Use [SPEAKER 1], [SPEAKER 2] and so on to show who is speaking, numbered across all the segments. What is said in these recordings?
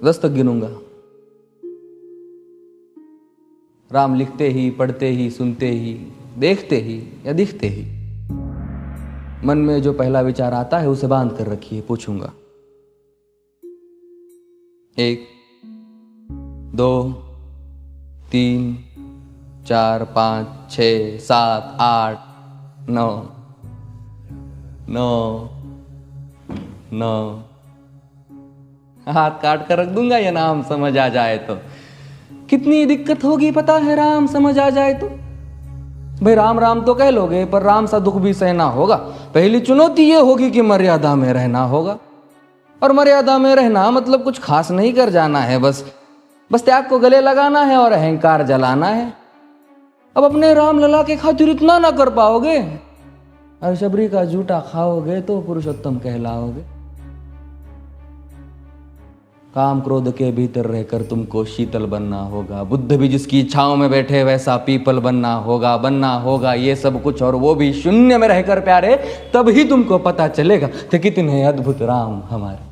[SPEAKER 1] 10 तक गिनूंगा। राम लिखते ही, पढ़ते ही, सुनते ही, देखते ही या दिखते ही मन में जो पहला विचार आता है उसे बांध कर रखिए। पूछूंगा 1 2 3 4 5 6 7 8 9 9 9। हाथ काट कर रख दूंगा ये नाम समझ आ जाए तो। कितनी दिक्कत होगी पता है राम समझ आ जाए तो। भाई राम राम तो कह लोगे पर राम सा दुख भी सहना होगा। पहली चुनौती ये होगी कि मर्यादा में रहना होगा। और मर्यादा में रहना मतलब कुछ खास नहीं कर जाना है, बस त्याग को गले लगाना है और अहंकार जलाना है। अब अपने राम लला के खातिर इतना ना कर पाओगे और शबरी का जूठा खाओगे तो पुरुषोत्तम कहलाओगे। काम क्रोध के भीतर रहकर तुमको शीतल बनना होगा। बुद्ध भी जिसकी इच्छाओं में बैठे वैसा पीपल बनना होगा ये सब कुछ, और वो भी शून्य में रहकर प्यारे। तब ही तुमको पता चलेगा कि कितने अद्भुत राम हमारे।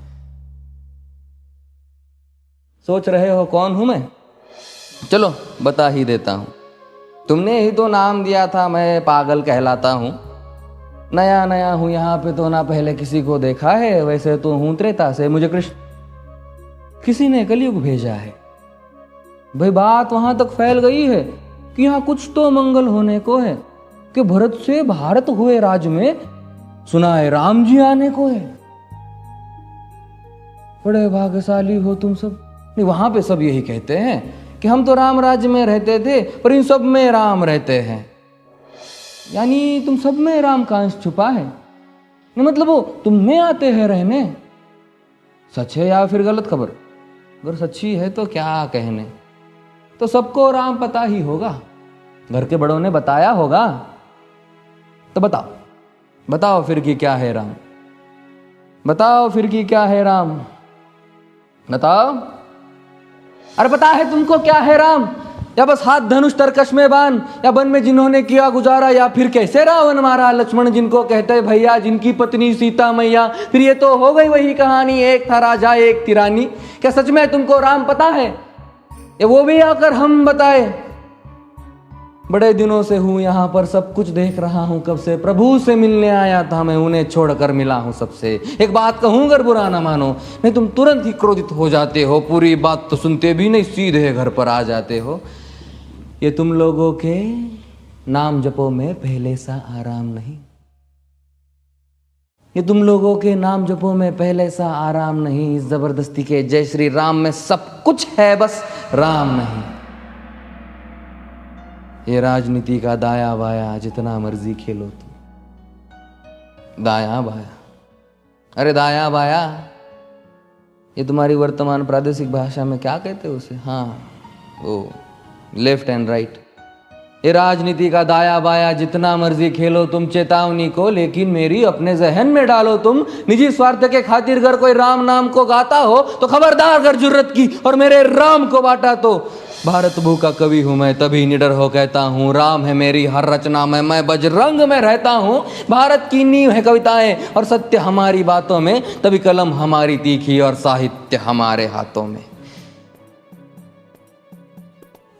[SPEAKER 1] सोच रहे हो कौन हूं मैं? चलो बता ही देता हूं। तुमने ही तो नाम दिया था मैं पागल कहलाता हूं। नया नया हूं यहाँ पे तो ना पहले किसी को देखा है। वैसे तो हूं त्रेता से, मुझे कृष्ण किसी ने कलयुग भेजा है। भाई बात वहां तक फैल गई है कि यहाँ कुछ तो मंगल होने को है कि भरत से भारत हुए राज में सुना है राम जी आने को है। बड़े भाग्यशाली हो तुम सब। नहीं, वहां पे सब यही कहते हैं कि हम तो राम राज्य में रहते थे पर इन सब में राम रहते हैं। यानी तुम सब में राम का अंश छुपा है। नहीं मतलब वो तुम में आते हैं रहने। सच है या फिर गलत खबर? अगर सच्ची है तो क्या कहने। तो सबको राम पता ही होगा, घर के बड़ों ने बताया होगा। तो बताओ फिर कि क्या है राम। बताओ फिर कि क्या है राम। बताओ। अरे पता है तुमको क्या है राम? या बस हाथ धनुष तरकश में बान, या वन में जिन्होंने किया गुजारा, या फिर कैसे रावण मारा लक्ष्मण जिनको कहते भैया, जिनकी पत्नी सीता मैया। फिर ये तो हो गई वही कहानी, एक था राजा एक थी रानी। क्या सच में तुमको राम पता है? या वो भी आकर हम बताए? बड़े दिनों से हूं यहाँ पर, सब कुछ देख रहा हूं कब से। प्रभु से मिलने आया था मैं, उन्हें छोड़कर मिला हूं सबसे। एक बात कहूं अगर बुरा ना मानो, नहीं तुम तुरंत ही क्रोधित हो जाते हो। पूरी बात तो सुनते भी नहीं, सीधे घर पर आ जाते हो। ये तुम लोगों के नाम जपो में पहले सा आराम नहीं। ये तुम लोगों के नाम जपो में पहले सा आराम नहीं। इस जबरदस्ती के जय श्री राम में सब कुछ है, बस राम नहीं। ये राजनीति का दाया बाया जितना मर्जी खेलो तुम। दाया बाया, अरे दाया बाया ये तुम्हारी वर्तमान प्रादेशिक भाषा में क्या कहते हो उसे? हाँ वो लेफ्ट एंड राइट। ये राजनीति का दाया बाया जितना मर्जी खेलो तुम चेतावनी को, लेकिन मेरी अपने जहन में डालो तुम। निजी स्वार्थ के खातिर अगर कोई राम नाम को गाता हो तो खबरदार अगर जुर्रत की और मेरे राम को बांटा तो। भारत भू का कवि हूं मैं, तभी निडर हो कहता हूं राम है मेरी हर रचना में। मैं बजरंग में रहता हूं, भारत की नींव है कविताएं और सत्य हमारी बातों में। तभी कलम हमारी तीखी और साहित्य हमारे हाथों में।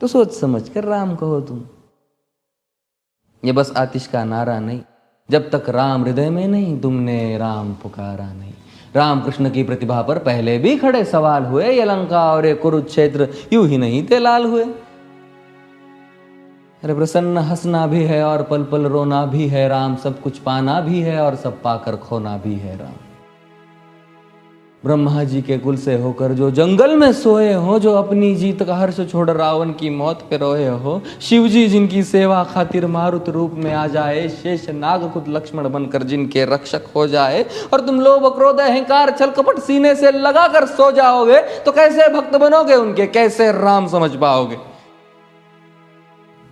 [SPEAKER 1] तो सोच समझ कर राम कहो तुम। ये बस आतिश का नारा नहीं, जब तक राम हृदय में नहीं तुमने राम पुकारा नहीं। राम कृष्ण की प्रतिभा पर पहले भी खड़े सवाल हुए। ये लंका और ये कुरुक्षेत्र यूं ही नहीं थे लाल हुए। अरे प्रसन्न हंसना भी है और पल पल रोना भी है राम। सब कुछ पाना भी है और सब पाकर खोना भी है राम। ब्रह्मा जी के कुल से होकर जो जंगल में सोए हो, जो अपनी जीत का हर्ष छोड़ रावण की मौत पे रोए हो। शिव जी जिनकी सेवा खातिर मारुत रूप में आ जाए। शेष नाग खुद लक्ष्मण बनकर जिनके रक्षक हो जाए। और तुम लोभ क्रोध अहंकार छल कपट सीने से लगा कर सो जाओगे तो कैसे भक्त बनोगे उनके, कैसे राम समझ पाओगे?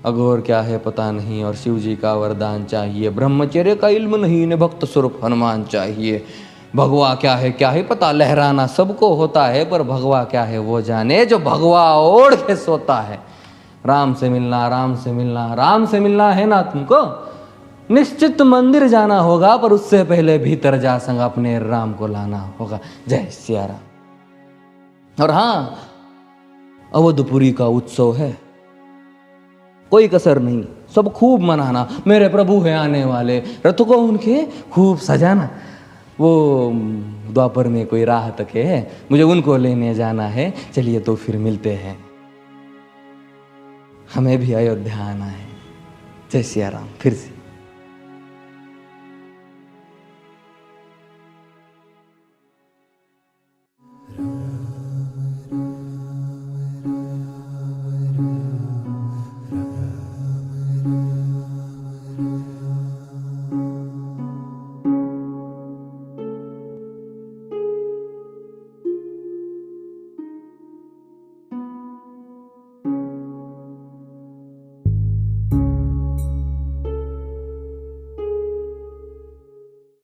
[SPEAKER 1] अघोर क्या है पता नहीं और शिव जी का वरदान चाहिए। ब्रह्मचर्य का इल्म नहीं, इन्हें भक्त स्वरूप हनुमान चाहिए। भगवा क्या है पता, लहराना सबको होता है पर भगवा क्या है वो जाने जो भगवा ओढ़ के सोता है। राम से मिलना, राम से मिलना, राम से मिलना है ना तुमको? निश्चित मंदिर जाना होगा पर उससे पहले भीतर जा संग अपने राम को लाना होगा। जय सिया राम। और हाँ, अवधपुरी का उत्सव है, कोई कसर नहीं, सब खूब मनाना। मेरे प्रभु है आने वाले, रथ को उनके खूब सजाना। वो द्वापर में कोई राह तक है, मुझे उनको लेने जाना है। चलिए तो फिर मिलते हैं, हमें भी अयोध्या आना है। जय सिया राम। फिर से